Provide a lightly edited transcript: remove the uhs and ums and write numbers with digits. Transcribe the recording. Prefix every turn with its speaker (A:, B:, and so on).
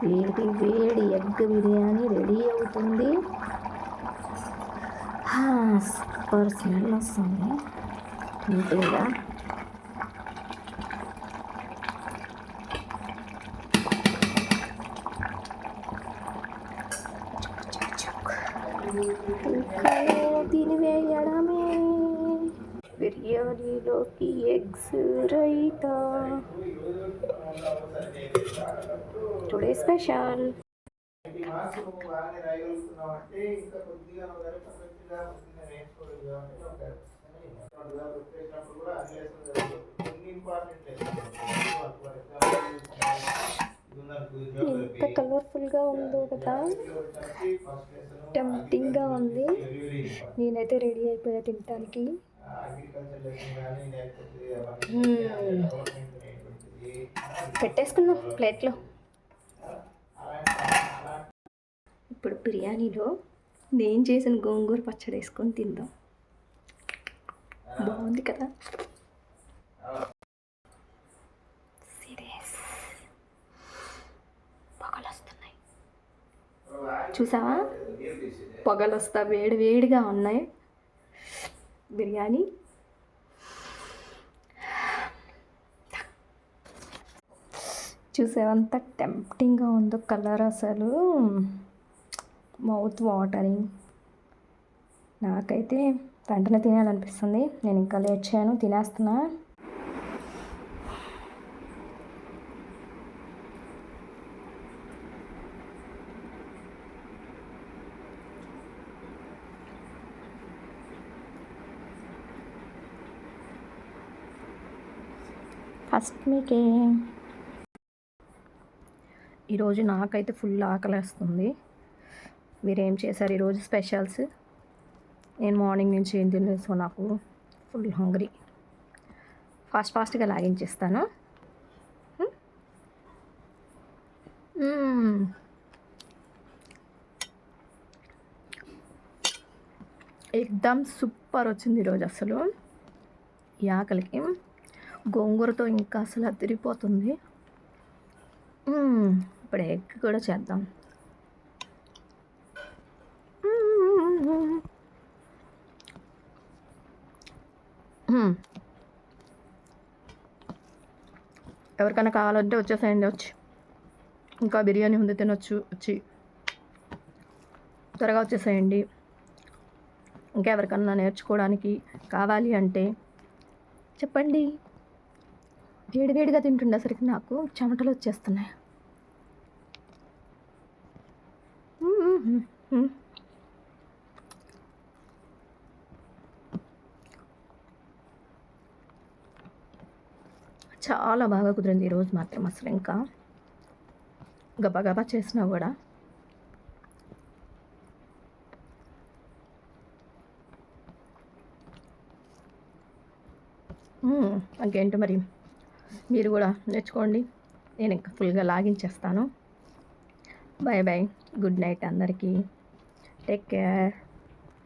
A: వేడి వేడి egg biryani ready అవుతుంది. సూపర్ స్మెల్ వస్తుంది ఇంతేగా. తినివేయడమే బిర్యానీలోకి ఎగ్స్ రైతా. Today special. ఎంత కలర్ఫుల్గా ఉందో కదా, టెంప్టింగ్గా ఉంది. నేనైతే రెడీ అయిపోయా తినటానికి. పెట్టేసుకున్నాం ప్లేట్లో. ఇప్పుడు బిర్యానీలో నేను చేసిన గోంగూర పచ్చడి వేసుకొని తిందాం. బాగుంది కదా. సీరియస్ పొగలు వస్తున్నాయి చూసావా, పొగలు వస్తా వేడి వేడిగా ఉన్నాయి. బిర్యానీ చూసేవంత టెంప్టింగ్గా ఉందో కలర్, అసలు మౌత్ వాటరింగ్. నాకైతే వెంటనే తినాలనిపిస్తుంది. నేను ఇంకా లేట్ చేయను, తినేస్తున్నా. ఫస్ట్ మీకే. ఈరోజు నాకైతే ఫుల్ ఆకలేస్తుంది. మీరేం చేశారు ఈరోజు స్పెషల్స్? నేను మార్నింగ్ నుంచి ఏం తినలేదు, సో నాకు ఫుల్ హంగ్రీ. ఫాస్ట్గా లాగించేస్తాను. ఎక్దమ్ సూపర్ వచ్చింది ఈరోజు. అసలు ఈ ఆకలికి గోంగూరతో ఇంకా అసలు అదిరిపోతుంది. ఇప్పుడు ఎగ్ కూడా చేద్దాం. ఎవరికైనా కావాలంటే వచ్చేసేయండి. వచ్చి ఇంకా బిర్యానీ ఉంది, తినొచ్చు. వచ్చి త్వరగా వచ్చేసేయండి. ఇంకా ఎవరికన్నా నేర్చుకోవడానికి కావాలి అంటే చెప్పండి. వేడివేడిగా తింటుండేసరికి నాకు చెమటలు వచ్చేస్తున్నాయి. చాలా బాగా కుదిరింది ఈరోజు మాత్రం. అసలు ఇంకా గబగబా చేసినా కూడా ఇంకేంటి మరి, మీరు కూడా నేర్చుకోండి. నేను ఇంకా ఫుల్గా లాగించేస్తాను. బాయ్ బాయ్, గుడ్ నైట్ అందరికీ. Take care.